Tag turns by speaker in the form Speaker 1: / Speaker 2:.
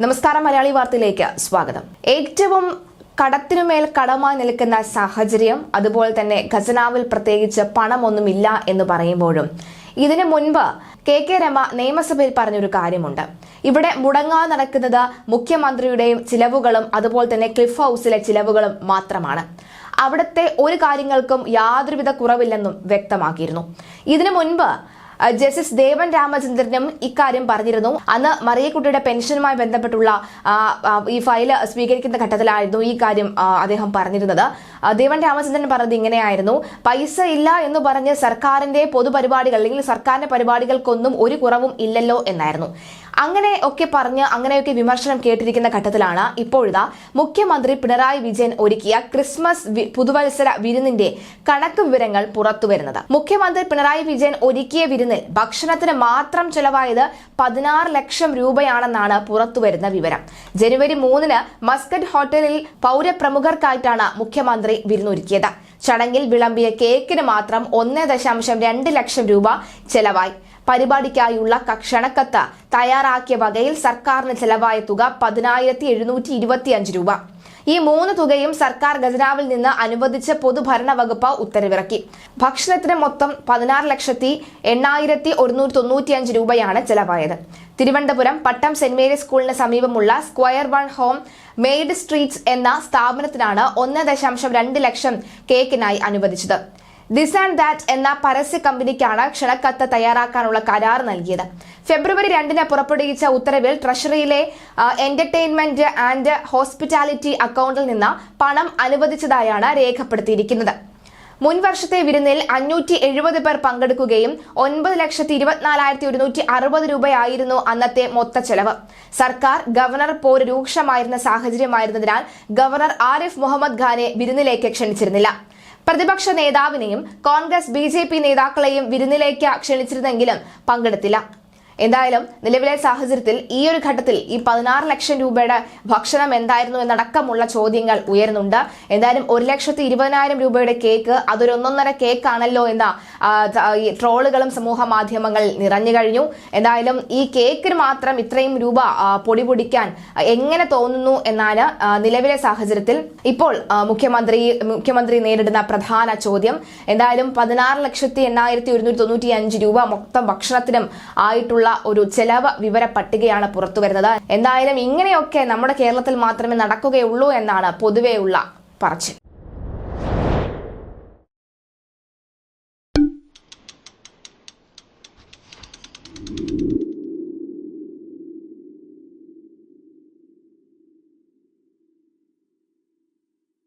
Speaker 1: നമസ്കാരം, മലയാളി വാർത്തയിലേക്ക് സ്വാഗതം. ഏറ്റവും കടത്തിനുമേൽ കടമായി നിൽക്കുന്ന സാഹചര്യം, അതുപോലെ തന്നെ ഖജനാവിൽ പ്രത്യേകിച്ച് പണമൊന്നുമില്ല എന്ന് പറയുമ്പോഴും ഇതിനു മുൻപ് കെ രമ നിയമസഭയിൽ പറഞ്ഞൊരു കാര്യമുണ്ട്. ഇവിടെ മുടങ്ങാതെ നടക്കുന്നത് മുഖ്യമന്ത്രിയുടെയും ചിലവുകളും അതുപോലെ തന്നെ ക്ലിഫ് ഹൗസിലെ ചിലവുകളും മാത്രമാണ്. അവിടുത്തെ ഒരു കാര്യങ്ങൾക്കും യാതൊരുവിധ കുറവില്ലെന്നും വ്യക്തമാക്കിയിരുന്നു. ഇതിനു മുൻപ് ജസ്റ്റിസ് ദേവൻ രാമചന്ദ്രനും ഇക്കാര്യം പറഞ്ഞിരുന്നു. അന്ന് മറിയക്കുട്ടിയുടെ പെൻഷനുമായി ബന്ധപ്പെട്ടുള്ള ഈ ഫയല് സ്വീകരിക്കുന്ന ഘട്ടത്തിലായിരുന്നു ഈ കാര്യം അദ്ദേഹം പറഞ്ഞിരുന്നത്. ദേവൻ രാമചന്ദ്രൻ പറഞ്ഞത് ഇങ്ങനെയായിരുന്നു: പൈസ ഇല്ല എന്ന് പറഞ്ഞ് സർക്കാരിന്റെ പൊതുപരിപാടികൾ അല്ലെങ്കിൽ സർക്കാരിന്റെ പരിപാടികൾക്കൊന്നും ഒരു കുറവും ഇല്ലല്ലോ എന്നായിരുന്നു. അങ്ങനെയൊക്കെ പറഞ്ഞ് അങ്ങനെയൊക്കെ വിമർശനം കേട്ടിരിക്കുന്ന ഘട്ടത്തിലാണ് ഇപ്പോഴിതാ മുഖ്യമന്ത്രി പിണറായി വിജയൻ ഒരുക്കിയ ക്രിസ്മസ് പുതുവത്സര വിരുന്നിന്റെ കണക്ക് വിവരങ്ങൾ പുറത്തുവരുന്നത്. മുഖ്യമന്ത്രി പിണറായി വിജയൻ ഒരുക്കിയ വിരുന്നിൽ ഭക്ഷണത്തിന് മാത്രം ചെലവായത് 16 ലക്ഷം രൂപയാണെന്നാണ് പുറത്തുവരുന്ന വിവരം. ജനുവരി 3-ന് മസ്കറ്റ് ഹോട്ടലിൽ പൗരപ്രമുഖർക്കായിട്ടാണ് മുഖ്യമന്ത്രി വിരുന്നൊരുക്കിയത്. ചടങ്ങിൽ വിളമ്പിയ കേക്കിന് മാത്രം 1.2 ലക്ഷം രൂപ ചെലവായി. പരിപാടിക്കായുള്ള ക്ഷണക്കത്ത് തയ്യാറാക്കിയ വകയിൽ സർക്കാരിന് ചെലവായ തുക 10,725 രൂപ. ഈ 3 തുകയും സർക്കാർ ഖജനാവിൽ നിന്ന് അനുവദിച്ച് പൊതുഭരണ വകുപ്പ് ഉത്തരവിറക്കി. ഭക്ഷണത്തിന് മൊത്തം 16,08,195 രൂപയാണ് ചെലവായത്. തിരുവനന്തപുരം പട്ടം സെന്റ് മേരീസ് സ്കൂളിന് സമീപമുള്ള സ്ക്വയർ 1 ഹോം മെയ്ഡ് സ്ട്രീറ്റ്സ് എന്ന സ്ഥാപനത്തിനാണ് 1.2 ലക്ഷം കേക്കിനായി അനുവദിച്ചത്. ദിസ് ആൻഡ് ദാറ്റ് എന്ന പരസ്യ കമ്പനിക്കാണ് ക്ഷണക്കത്ത് തയ്യാറാക്കാനുള്ള കരാർ നൽകിയത്. ഫെബ്രുവരി 2-ന് പുറപ്പെടുവിച്ച ഉത്തരവിൽ ട്രഷറിയിലെ എന്റർടൈൻമെന്റ് ആൻഡ് ഹോസ്പിറ്റാലിറ്റി അക്കൗണ്ടിൽ നിന്ന് പണം അനുവദിച്ചതായാണ് രേഖപ്പെടുത്തിയിരിക്കുന്നത്. മുൻവർഷത്തെ വിരുന്നിൽ 570 പേർ പങ്കെടുക്കുകയും 9,24,160 രൂപയായിരുന്നു അന്നത്തെ മൊത്ത ചെലവ്. സർക്കാർ ഗവർണർ പോര് രൂക്ഷമായിരുന്ന സാഹചര്യമായിരുന്നതിനാൽ ഗവർണർ ആരിഫ് മുഹമ്മദ് ഖാനെ വിരുന്നിലേക്ക് ക്ഷണിച്ചിരുന്നില്ല. പ്രതിപക്ഷ നേതാവിനെയും കോൺഗ്രസ് BJP നേതാക്കളെയും വിരുന്നിലേക്ക് ക്ഷണിച്ചിരുന്നെങ്കിലും പങ്കെടുത്തില്ല. എന്തായാലും നിലവിലെ സാഹചര്യത്തിൽ ഈ ഒരു ഘട്ടത്തിൽ ഈ 16 ലക്ഷം രൂപയുടെ ഭക്ഷണം എന്തായിരുന്നു എന്നടക്കമുള്ള ചോദ്യങ്ങൾ ഉയരുന്നുണ്ട്. എന്തായാലും 1,20,000 രൂപയുടെ കേക്ക്, അതൊരു 1.5 കേക്കാണല്ലോ എന്ന ട്രോളുകളും സമൂഹ മാധ്യമങ്ങളിൽ നിറഞ്ഞു കഴിഞ്ഞു. എന്തായാലും ഈ കേക്കിന് മാത്രം ഇത്രയും രൂപ പൊടിപൊടിക്കാൻ എങ്ങനെ തോന്നുന്നു എന്നാണ് നിലവിലെ സാഹചര്യത്തിൽ ഇപ്പോൾ മുഖ്യമന്ത്രി നേരിടുന്ന പ്രധാന ചോദ്യം. എന്തായാലും 16,08,195 രൂപ മൊത്തം ഭക്ഷണത്തിനും ആയിട്ടുള്ള ഒരു ചെലവ് വിവര പട്ടികയാണ് പുറത്തുവരുന്നത്. എന്തായാലും ഇങ്ങനെയൊക്കെ നമ്മുടെ കേരളത്തിൽ മാത്രമേ നടക്കുകയുള്ളൂ എന്നാണ് പൊതുവെയുള്ള പറച്ചിൽ.